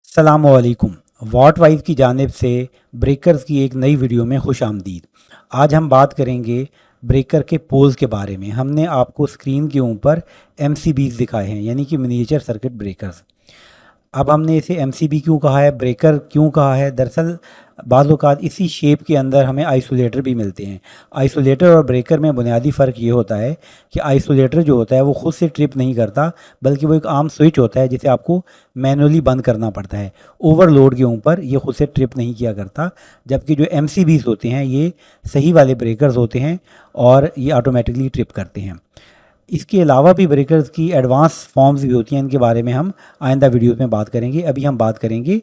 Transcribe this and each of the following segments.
अस्सलाम वालेकुम। What wise की जानिब से ब्रेकर्स की एक नई वीडियो में खुश आमदीद। आज हम बात करेंगे ब्रेकर के पोल्स के बारे में। हमने आपको स्क्रीन के ऊपर MCBs दिखाए हैं, यानी कि मिनिएचर सर्किट ब्रेकर्स। अब हमने इसे MCB क्यों कहा है, ब्रेकर क्यों कहा है? दरअसल बाज़ औक़ात इसी शेप के अंदर हमें आइसोलेटर भी मिलते हैं। आइसोलेटर और ब्रेकर में बुनियादी फ़र्क ये होता है कि आइसोलेटर जो होता है वो ख़ुद से ट्रिप नहीं करता, बल्कि वो एक आम स्विच होता है जिसे आपको मैनुअली बंद करना पड़ता है। ओवरलोड के ऊपर ये ख़ुद से ट्रिप नहीं किया करता, जबकि जो MCBs होते हैं ये सही वाले ब्रेकर्स होते हैं और ये ऑटोमेटिकली ट्रिप करते हैं। इसके अलावा भी ब्रेकर्स की एडवांस फॉर्म्स भी होती हैं, इनके बारे में हम आइंदा वीडियोस में बात करेंगे। अभी हम बात करेंगे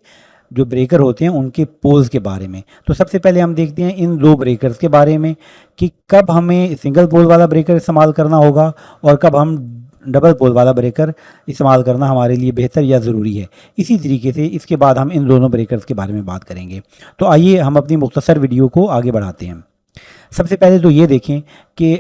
जो ब्रेकर होते हैं उनके पोल्स के बारे में। तो सबसे पहले हम देखते हैं इन दो ब्रेकर्स के बारे में कि कब हमें सिंगल पोल वाला ब्रेकर इस्तेमाल करना होगा और कब हम डबल पोल वाला ब्रेकर इस्तेमाल करना हमारे लिए बेहतर या ज़रूरी है। इसी तरीके से इसके बाद हम इन दोनों ब्रेकर्स के बारे में बात करेंगे। तो आइए हम अपनी मुख्तसर वीडियो को आगे बढ़ाते हैं। सबसे पहले तो ये देखें कि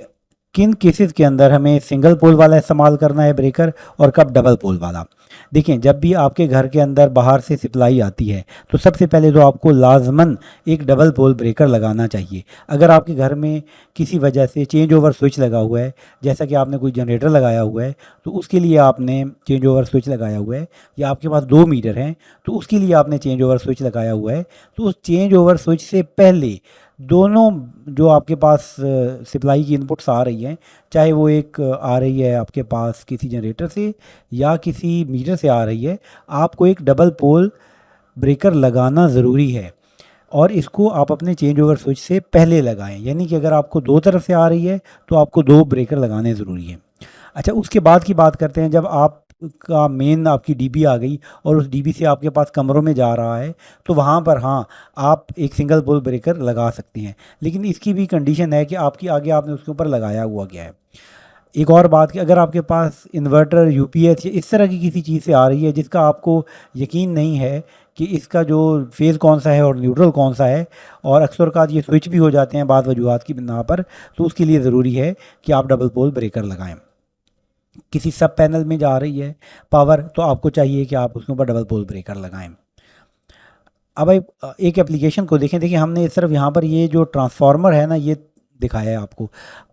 किन केसेस के अंदर हमें सिंगल पोल वाला इस्तेमाल करना है ब्रेकर और कब डबल पोल वाला। देखें, जब भी आपके घर के अंदर बाहर से सप्लाई आती है तो सबसे पहले तो आपको लाजमन एक डबल पोल ब्रेकर लगाना चाहिए। अगर आपके घर में किसी वजह से चेंज ओवर स्विच लगा हुआ है, जैसा कि आपने कोई जनरेटर लगाया हुआ है तो उसके लिए आपने चेंज ओवर स्विच लगाया हुआ है, या आपके पास 2 मीटर हैं तो उसके लिए आपने चेंज ओवर स्विच लगाया हुआ है, तो उस चेंज ओवर स्विच से पहले दोनों जो आपके पास सप्लाई की इनपुट्स आ रही हैं, चाहे वो एक आ रही है आपके पास किसी जनरेटर से या किसी मीटर से आ रही है, आपको एक डबल पोल ब्रेकर लगाना ज़रूरी है और इसको आप अपने चेंज ओवर स्विच से पहले लगाएं। यानी कि अगर आपको 2 तरफ से आ रही है तो आपको 2 ब्रेकर लगाने ज़रूरी है। अच्छा, उसके बाद की बात करते हैं। जब आप का मेन आपकी DB आ गई और उस DB से आपके पास कमरों में जा रहा है तो वहाँ पर हाँ, आप एक सिंगल पोल ब्रेकर लगा सकते हैं, लेकिन इसकी भी कंडीशन है कि आपकी आगे आपने उसके ऊपर लगाया हुआ क्या है। एक और बात कि अगर आपके पास इन्वर्टर, UPS या इस तरह की किसी चीज़ से आ रही है जिसका आपको यकीन नहीं है कि इसका जो फेज़ कौन सा है और न्यूट्रल कौन सा है, और अक्सर औक़ात ये स्विच भी हो जाते हैं बाद वजूहात की बिना पर, तो उसके लिए ज़रूरी है कि आप डबल पोल ब्रेकर लगाएं। किसी सब पैनल में जा रही है पावर तो आपको चाहिए कि आप उसके ऊपर डबल पोल ब्रेकर लगाएं। अब एक एप्लीकेशन को देखें। हमने सिर्फ यहाँ पर ये जो ट्रांसफार्मर है ना, ये दिखाया है आपको।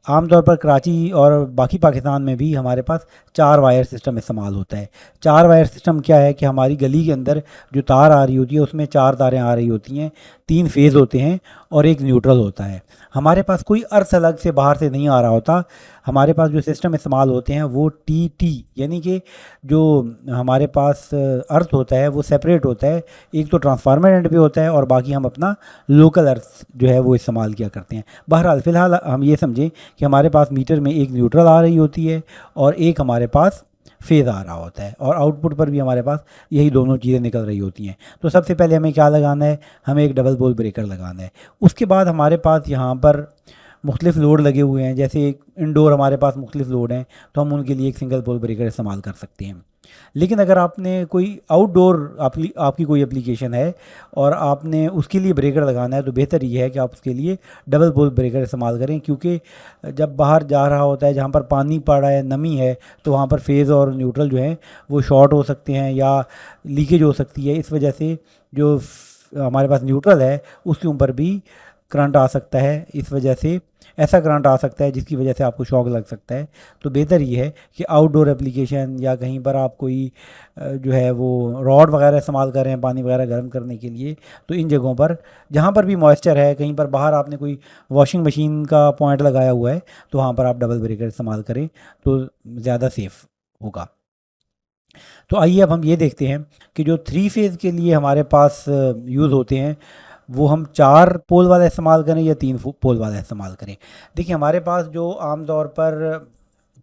आमतौर पर कराची और बाकी पाकिस्तान में भी हमारे पास 4 वायर सिस्टम इस्तेमाल होता है। 4 वायर सिस्टम क्या है कि हमारी गली के अंदर जो तार आ रही होती है उसमें 4 तारें आ रही होती हैं, 3 फेज़ होते हैं और एक न्यूट्रल होता है। हमारे पास कोई अर्थ अलग से बाहर से नहीं आ रहा होता। हमारे पास जो सिस्टम इस्तेमाल होते हैं वो TT, यानी कि जो हमारे पास अर्थ होता है वो सेपरेट होता है। एक तो ट्रांसफार्मर एंड पे होता है और बाकी हम अपना लोकल अर्थ जो है वो इस्तेमाल किया करते हैं। बहरहाल फ़िलहाल हम ये समझें कि हमारे पास मीटर में एक न्यूट्रल आ रही होती है और एक हमारे पास फेज़ आ रहा होता है, और आउटपुट पर भी हमारे पास यही दोनों चीज़ें निकल रही होती हैं। तो सबसे पहले हमें क्या लगाना है? हमें एक डबल पोल ब्रेकर लगाना है। उसके बाद हमारे पास यहाँ पर मुख्तलिफ़ लोड लगे हुए हैं, जैसे एक इंडोर हमारे पास मुख्तलिफ़ लोड हैं तो हम उनके लिए एक सिंगल पोल ब्रेकर इस्तेमाल कर सकते हैं। लेकिन अगर आपने कोई आउटडोर आपकी कोई एप्लीकेशन है और आपने उसके लिए ब्रेकर लगाना है तो बेहतर ये है कि आप उसके लिए डबल पोल ब्रेकर इस्तेमाल करें, क्योंकि जब बाहर जा रहा होता है, जहाँ पर पानी पड़ रहा है, नमी है, तो वहाँ पर फेज़ और न्यूट्रल जो हैं वो शॉर्ट हो सकते हैं या लीकेज हो सकती है। इस वजह से जो हमारे पास न्यूट्रल है उसके ऊपर भी करंट आ सकता है। इस वजह से ऐसा करंट आ सकता है जिसकी वजह से आपको शॉक लग सकता है। तो बेहतर ये है कि आउटडोर एप्लीकेशन या कहीं पर आप कोई जो है वो रॉड वगैरह इस्तेमाल कर रहे हैं पानी वगैरह गर्म करने के लिए, तो इन जगहों पर जहाँ पर भी मॉइस्चर है, कहीं पर बाहर आपने कोई वॉशिंग मशीन का पॉइंट लगाया हुआ है तो वहाँ पर आप डबल ब्रेकर इस्तेमाल करें तो ज़्यादा सेफ़ होगा। तो आइए अब हम ये देखते हैं कि जो 3 फेज़ के लिए हमारे पास यूज़ होते हैं वो हम 4 पोल वाला इस्तेमाल करें या 3 पोल वाला इस्तेमाल करें। देखिए, हमारे पास जो आम तौर पर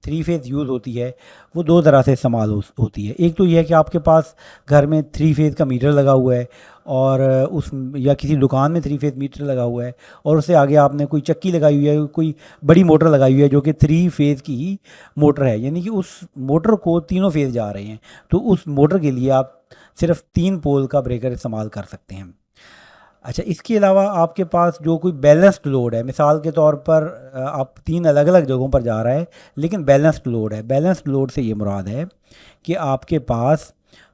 3 फेज़ यूज़ होती है वो 2 तरह से इस्तेमाल होती है। एक तो ये है कि आपके पास घर में 3 फेज़ का मीटर लगा हुआ है और उस या किसी दुकान में 3 फेज़ मीटर लगा हुआ है और उससे आगे आपने कोई चक्की लगाई हुई है, कोई बड़ी मोटर लगाई हुई है जो कि 3 फेज़ की ही मोटर है, यानी कि उस मोटर को तीनों फेज़ जा रहे हैं। तो उस मोटर के लिए आप सिर्फ 3 पोल का ब्रेकर इस्तेमाल कर सकते हैं। अच्छा, इसके अलावा आपके पास जो कोई बैलेंस्ड लोड है, मिसाल के तौर पर आप 3 अलग अलग जगहों पर जा रहा है लेकिन बैलेंस्ड लोड है। बैलेंस्ड लोड से ये मुराद है कि आपके पास